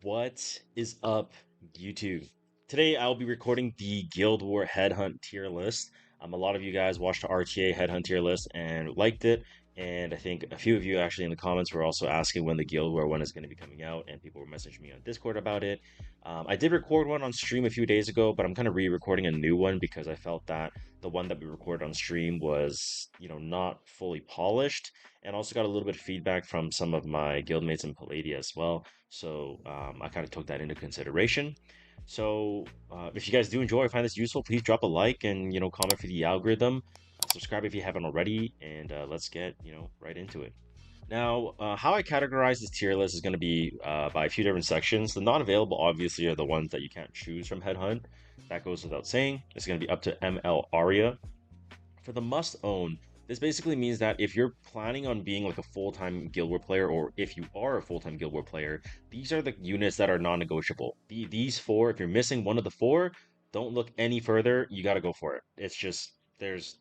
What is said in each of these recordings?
What is up, YouTube? Today I'll be recording the Guild War Headhunt tier list. A lot of you guys watched the RTA Headhunt tier list and liked it, and I think a few of you actually in the comments were also asking when the Guild War one is going to be coming out, and people were messaging me on Discord about it. I did record one on stream a few days ago, but I'm kind of re-recording a new one because I felt that the one that we recorded on stream was, not fully polished, and also got a little bit of feedback from some of my guildmates in Palladia as well. So I kind of took that into consideration. So if you guys do enjoy or find this useful, please drop a like and comment for the algorithm. Subscribe if you haven't already, and let's get right into it. Now, how I categorize this tier list is going to be by a few different sections. The non-available, obviously, are the ones that you can't choose from Headhunt. That goes without saying. It's going to be up to ML Aria. For the must own, this basically means that if you're planning on being like a full-time Guild War player, or if you are a full-time Guild War player, these are the units that are non-negotiable. These four, if you're missing one of the four, don't look any further. You got to go for it. It's just there's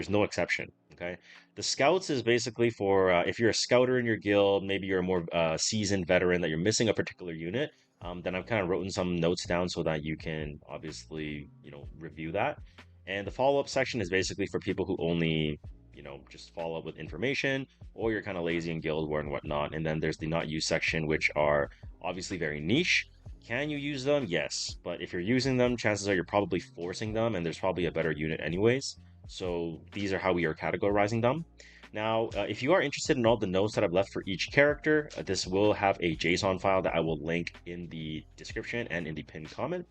no exception. Okay, the scouts is basically for if you're a scouter in your guild, maybe you're a more seasoned veteran that you're missing a particular unit. Then I've kind of written some notes down so that you can obviously review that. And the follow up section is basically for people who only, just follow up with information, or you're kind of lazy in Guild War and whatnot. And then there's the not used section, which are obviously very niche. Can you use them? Yes. But if you're using them, chances are you're probably forcing them, and there's probably a better unit anyways. So these are how we are categorizing them. Now, if you are interested in all the notes that I've left for each character, this will have a JSON file that I will link in the description and in the pinned comment.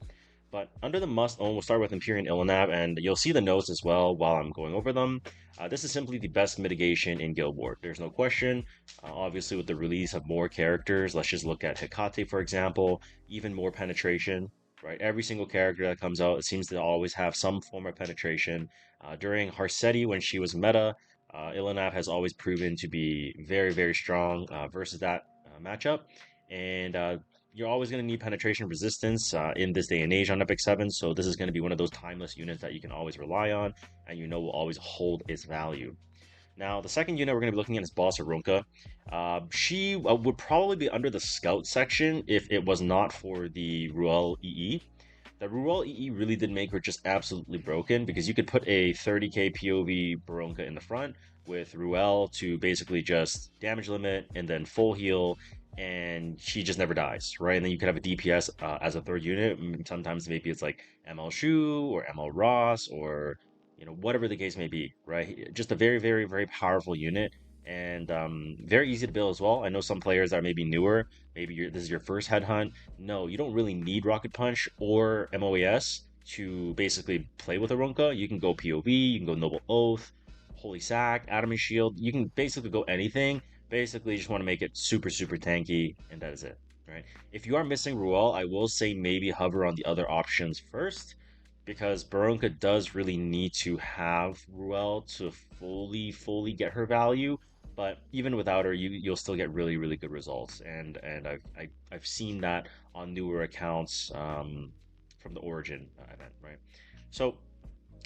But under the must own, we'll start with Empyrean Illinav, and you'll see the notes as well while I'm going over them. This is simply the best mitigation in Guild Wars. There's no question. Obviously, with the release of more characters, let's just look at Hecate, for example, even more penetration, right? Every single character that comes out, it seems to always have some form of penetration. During Harsetti, when she was meta, Illinav has always proven to be very, very strong versus that matchup. And you're always going to need penetration resistance in this day and age on Epic 7, so this is going to be one of those timeless units that you can always rely on, and will always hold its value. Now, the second unit we're going to be looking at is Boss Aronka. She would probably be under the Scout section if it was not for the Ruel EE. The Ruel EE really did make her just absolutely broken because you could put a 30k POV Baronka in the front with Ruel to basically just damage limit and then full heal, and she just never dies, right? And then you could have a DPS as a third unit. Sometimes maybe it's like ML Shu or ML Ross or whatever the case may be, right? Just a very, very, very powerful unit, and very easy to build as well. I know some players that are maybe newer, maybe this is your first headhunt. No, you don't really need Rocket Punch or MOAS to basically play with Aronka. You can go POV, you can go Noble Oath, Holy Sack, Adamant Shield. You can basically go anything. Basically, you just want to make it super, super tanky, and that is it, right? If you are missing Ruel, I will say maybe hover on the other options first, because Baronka does really need to have Ruel to fully get her value. But even without her, you'll still get really, really good results, and I've seen that on newer accounts from the Origin event, right? So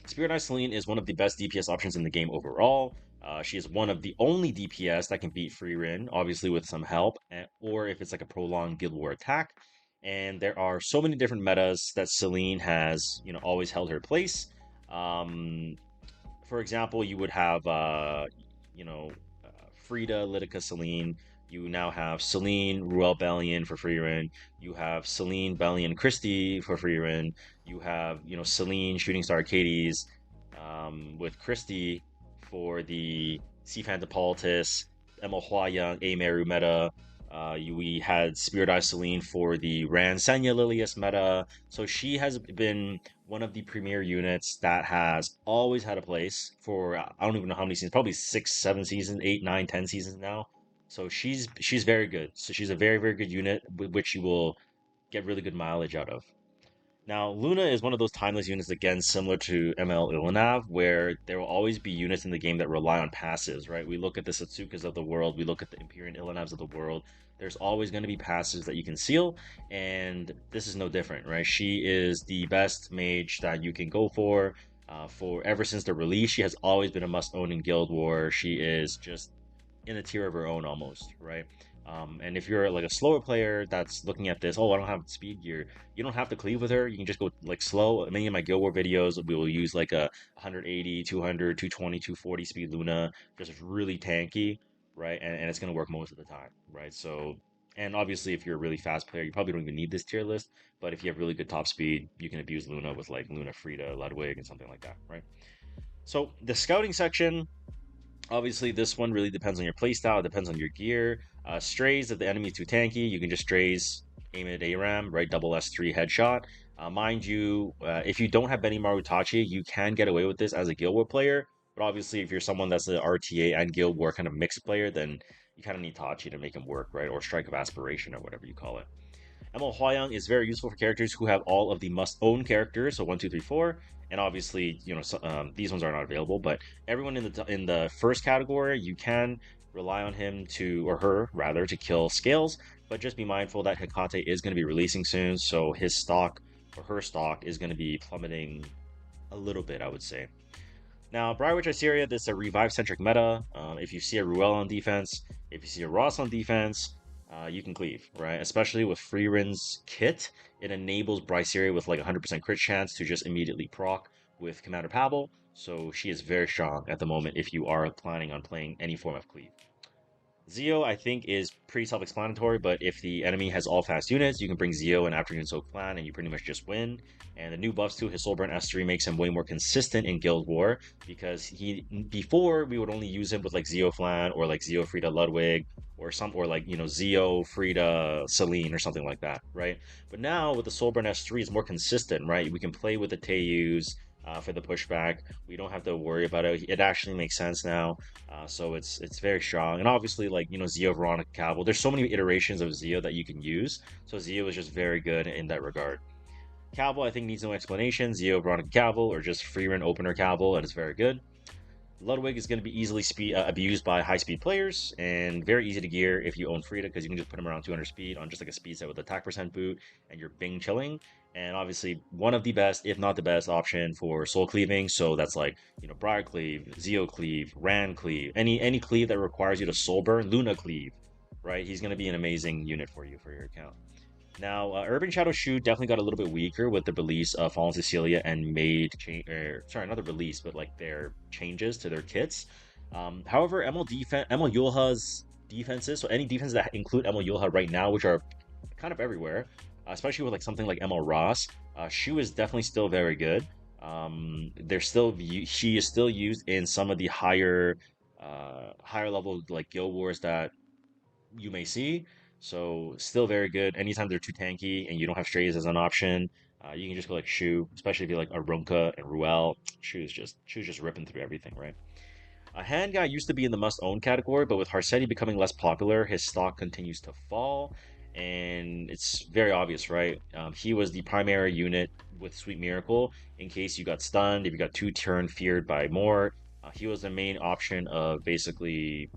Spirit Eye Celine is one of the best DPS options in the game overall. She is one of the only DPS that can beat Free Rin, obviously with some help, or if it's like a prolonged Guild War attack. And there are so many different metas that Celine has, always held her place. Um, for example, you would have, you know, Frida, Litica, Celine. You now have Celine, Ruel Bellion for Freerin. You have Celine, Bellion, Christie for Freerin. You have, Celine, Shooting Star Arcades, with Christie for the Seafanta Politis, Emma Hua Young, A Meru meta. We had Spirit Eye Celine for the Ran Senya Lilius meta. So she has been one of the premier units that has always had a place for I don't even know how many seasons, probably 6, 7 seasons, 8, 9, 10 seasons now. So she's very good. So she's a very, very good unit with which you will get really good mileage out of. Now, Luna is one of those timeless units, again, similar to ML Illinav, where there will always be units in the game that rely on passives, right? We look at the Satsukas of the world, we look at the Empyrean Illinavs of the world. There's always going to be passives that you can seal, and this is no different, right? She is the best mage that you can go for ever since the release. She has always been a must own in Guild War. She is just in a tier of her own almost, right? And if you're like a slower player that's looking at this, oh, I don't have speed gear, you don't have to cleave with her. You can just go like slow. Many of my Guild War videos, we will use like a 180, 200, 220, 240 speed Luna, just really tanky, right? And it's going to work most of the time, right? So, and obviously, if you're a really fast player, you probably don't even need this tier list. But if you have really good top speed, you can abuse Luna with like Luna Frida, Ludwig, and something like that, right? So the scouting section, obviously, this one really depends on your playstyle. It depends on your gear. Strays, if the enemy is too tanky, you can just strays, aim it at ARAM, right? Double S3 headshot. Mind you, if you don't have Benny Marutachi, you can get away with this as a Guild War player. But obviously, if you're someone that's an RTA and Guild War kind of mixed player, then you kind of need Tachi to make him work, right? Or Strike of Aspiration or whatever you call it. ML5 is very useful for characters who have all of the must-own characters, so 1, 2, 3, 4, and obviously, these ones are not available. But everyone in the first category, you can rely on him to, or her rather, to kill scales. But just be mindful that Hecate is going to be releasing soon, so his stock or her stock is going to be plummeting a little bit, I would say. Now, Briarwitch Iceria, this is a revive-centric meta. If you see a Ruel on defense, if you see a Ross on defense, you can cleave, right? Especially with Freerin's kit, it enables Bryceria with like 100% crit chance to just immediately proc with Commander Pavel. So she is very strong at the moment if you are planning on playing any form of cleave. Zio, I think, is pretty self-explanatory, but if the enemy has all fast units, you can bring Zio and Afternoon Soak Clan, and you pretty much just win. And the new buffs to his Soulburn S3 makes him way more consistent in Guild War, because before we would only use him with like Zio Flan or like Zio Frida Ludwig or like Zio Frida Celine or something like that, right? But now with the Soulburn S3, it's more consistent, right? We can play with the Teiyus for the pushback. We don't have to worry about it. It actually makes sense now. So it's very strong, and obviously like Zio, Veronica, Cavill. There's so many iterations of Zio that you can use. So Zio is just very good in that regard. Cavill I think needs no explanation. Zio, Veronica, Cavill, or just free run opener Cavill, and it's very good. Ludwig is going to be easily abused by high-speed players and very easy to gear if you own Frida because you can just put him around 200 speed on just like a speed set with attack percent boot and you're Bing chilling. And obviously one of the best, if not the best, option for soul cleaving. So that's like Briar Cleave, Zeo Cleave, Ran Cleave, any cleave that requires you to soul burn, Luna Cleave, right? He's going to be an amazing unit for you for your account. Now, Urban Shadow Shoe definitely got a little bit weaker with the release of Fallen Cecilia and made change. Sorry, not the release, but like their changes to their kits. However, ML Yulha's defenses, so any defenses that include ML Yulha right now, which are kind of everywhere, especially with like something like ML Ross, Shoe is definitely still very good. She is still used in some of the higher level like Guild Wars that you may see. So still very good. Anytime they're too tanky and you don't have strays as an option, you can just go like Shu, especially if you like Arunka and Ruel. Shu's just ripping through everything, right? A hand guy used to be in the must-own category, but with Harsetti becoming less popular, his stock continues to fall, and it's very obvious, right? He was the primary unit with Sweet Miracle in case you got stunned, if you got two-turn feared by more. He was the main option of basically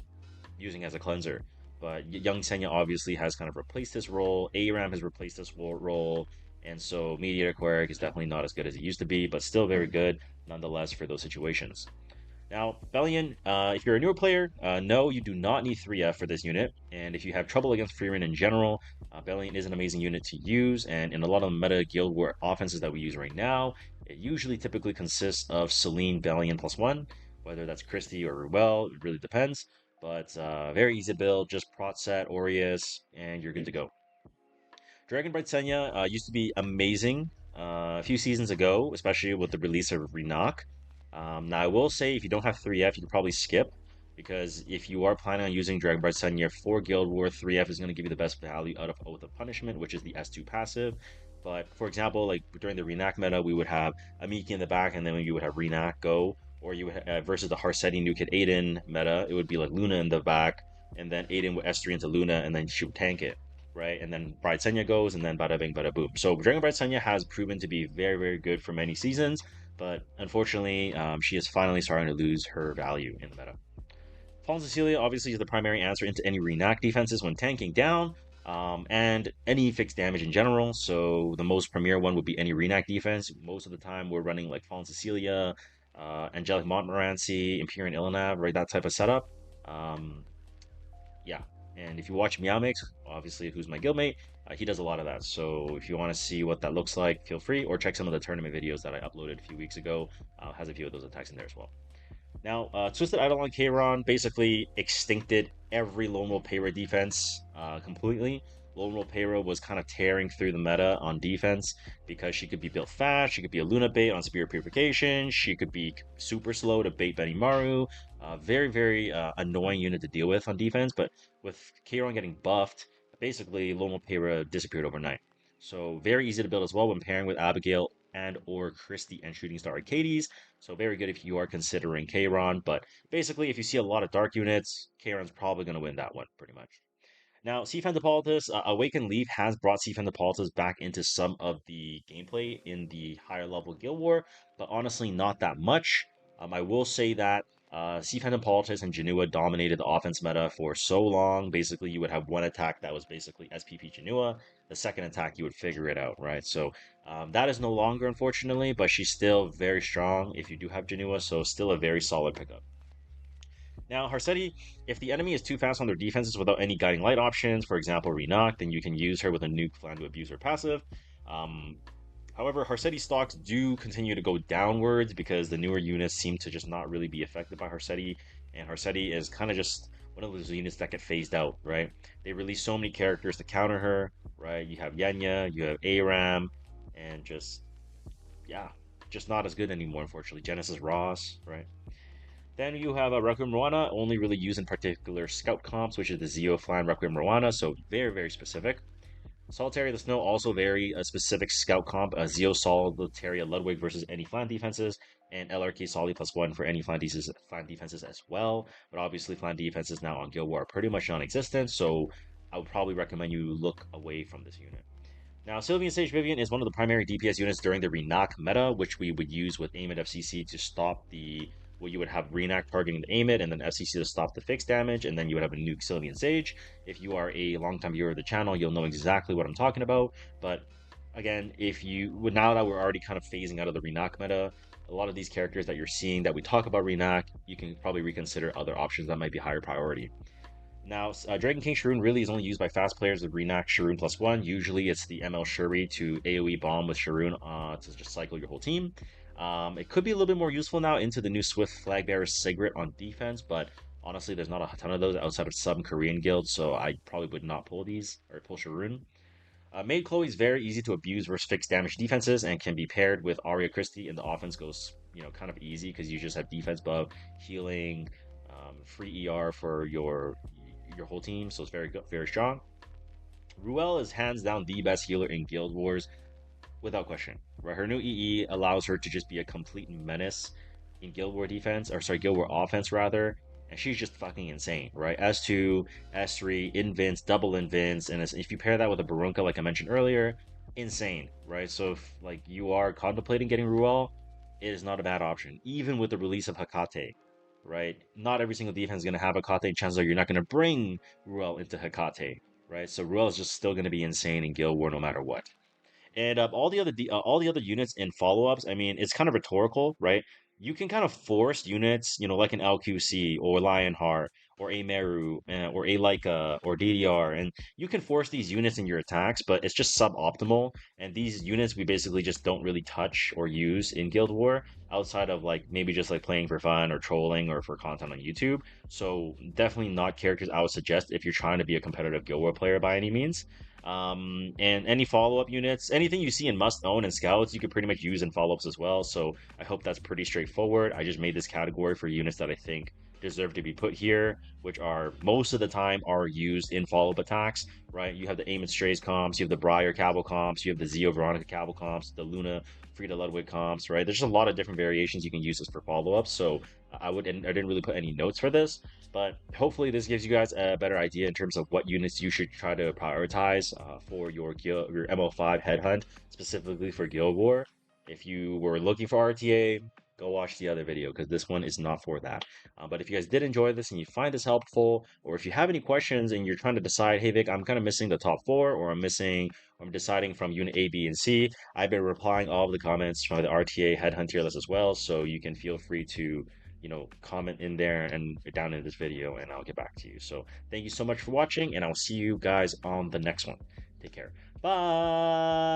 using as a cleanser. But Young Senya obviously has kind of replaced this role. ARAM has replaced this role. And so Mediator Queric is definitely not as good as it used to be, but still very good nonetheless for those situations. Now, Bellion, if you're a newer player, no, you do not need 3F for this unit. And if you have trouble against Freerin in general, Bellion is an amazing unit to use. And in a lot of meta Guild War offenses that we use right now, it usually typically consists of Celine Bellion +1, whether that's Christie or Ruel, it really depends. But very easy to build, just prot set, Aureus, and you're good to go. Dragonbright Senya used to be amazing a few seasons ago, especially with the release of Renak. Now, I will say if you don't have 3F, you can probably skip, because if you are planning on using Dragonbright Senya for Guild War, 3F is going to give you the best value out of Oath of Punishment, which is the S2 passive. But for example, like during the Renak meta, we would have Amiki in the back, and then you would have Renak go, or you would versus the Harsetti New Kid Aiden meta, it would be like Luna in the back, and then Aiden would S3 into Luna, and then she would tank it, right? And then Bright Senya goes, and then bada bing, bada boom. So Dragon Bright Senya has proven to be very, very good for many seasons, but unfortunately, she is finally starting to lose her value in the meta. Fallen Cecilia obviously is the primary answer into any Renact defenses when tanking down, and any fixed damage in general. So the most premier one would be any Renact defense. Most of the time, we're running like Fallen Cecilia, Angelic Montmorency, Imperial Ilanav, right? That type of setup. Um, yeah. And if you watch Meowmix, obviously who's my guildmate, he does a lot of that. So if you want to see what that looks like, feel free, or check some of the tournament videos that I uploaded a few weeks ago. Has a few of those attacks in there as well. Now, Twisted Eidolon Kayron basically extincted every Lone Wolf Payra defense completely. Lone Wolf Payra was kind of tearing through the meta on defense because she could be built fast, she could be a Luna bait on Spirit Purification, she could be super slow to bait Benimaru. Very, very annoying unit to deal with on defense, but with Kayron getting buffed, basically Lone Wolf Payra disappeared overnight. So very easy to build as well when pairing with Abigail and or Christie and Shooting Star Arcades. So very good if you are considering Kayron, but basically if you see a lot of dark units, Kayron's probably going to win that one pretty much. Now, Seafan Hippolytus, Awaken Leaf has brought Seafan Hippolytus back into some of the gameplay in the higher level Guild War, but honestly, not that much. I will say that Seafan Hippolytus and Janua dominated the offense meta for so long. Basically, you would have one attack that was basically SPP Janua. The second attack, you would figure it out, right? So that is no longer, unfortunately, but she's still very strong if you do have Janua, so still a very solid pickup. Now, Harsetti, if the enemy is too fast on their defenses without any guiding light options, for example, Renok, then you can use her with a nuke plan to abuse her passive. Um, However, Harsetti stocks do continue to go downwards because the newer units seem to just not really be affected by Harsetti, and Harsetti is kind of just one of those units that get phased out, right? They release so many characters to counter her, right? You have Yenya, you have Aram, and just, yeah, just not as good anymore, unfortunately. Genesis Ross, right? Then you have a Requiem Moana, only really used in particular scout comps, which is the Zeo Flan Requiem Moana, so very, very specific. Solitaria of the Snow, also very specific scout comp. Zeo Solitaria Ludwig versus any flan defenses, and LRK Soli +1 for any flan defenses as well. But obviously, flan defenses now on Guild War are pretty much non existent, so I would probably recommend you look away from this unit. Now, Sylvian Sage Vivian is one of the primary DPS units during the Renak meta, which we would use with aim at FCC to stop the. Well, you would have Renak targeting the aim it, and then FCC to stop the fixed damage, and then you would have a nuke Sylvian Sage. If you are a longtime viewer of the channel, you'll know exactly what I'm talking about. But again, if you would now that we're already kind of phasing out of the Renak meta, a lot of these characters that you're seeing that we talk about Renak, you can probably reconsider other options that might be higher priority. Now, Dragon King Sharoon really is only used by fast players with Renak Sharoon +1. Usually it's the ML Shuri to AoE bomb with Sharoon to just cycle your whole team. It could be a little bit more useful now into the new Swift Flag Bearer Sigrid on defense, but honestly, there's not a ton of those outside of some Korean guilds, so I probably would not pull these or pull Sharoon. Maid Chloe is very easy to abuse versus fixed damage defenses and can be paired with Arya Christie, and the offense goes kind of easy because you just have defense buff, healing, free ER for your whole team, so it's very good, very strong. Ruel is hands down the best healer in Guild Wars, without question. Right, her new EE allows her to just be a complete menace in Guild War defense, or sorry, Guild War offense rather, and she's just fucking insane, right? S2, S3, invince, double invince, and if you pair that with a Barunka, like I mentioned earlier, insane, right? So if like you are contemplating getting Ruel, it is not a bad option, even with the release of Hakate, right? Not every single defense is going to have Hakate. Chances are you're not going to bring Ruel into Hakate, right? So Ruel is just still going to be insane in Guild War no matter what. And all the other units in follow-ups, I mean, it's kind of rhetorical, right? You can kind of force units, like an LQC or Lionheart or a Meru or a Leica or DDR, and you can force these units in your attacks, but it's just suboptimal. And these units we basically just don't really touch or use in Guild War outside of like maybe just like playing for fun or trolling or for content on YouTube. So definitely not characters I would suggest if you're trying to be a competitive Guild War player by any means. And any follow-up units, anything you see in must own and scouts, you could pretty much use in follow-ups as well. So I hope that's pretty straightforward. I just made this category for units that I think deserve to be put here, which are most of the time are used in follow-up attacks, right? You have the Aim and Strays comps, you have the Briar Cabal comps, you have the Zeo Veronica Cabal comps, the Luna Frida Ludwig comps, right? There's just a lot of different variations you can use this for follow-ups. So I didn't really put any notes for this, but hopefully this gives you guys a better idea in terms of what units you should try to prioritize for your ML5 Headhunt, specifically for Guild War. If you were looking for RTA, go watch the other video because this one is not for that. But if you guys did enjoy this and you find this helpful, or if you have any questions and you're trying to decide, hey Vic, I'm kind of missing the top four, or I'm deciding from unit A, B, and C, I've been replying all of the comments from the RTA Headhunt tier list as well, so you can feel free to comment in there and down in this video, and I'll get back to you. So thank you so much for watching, and I'll see you guys on the next one. Take care. Bye.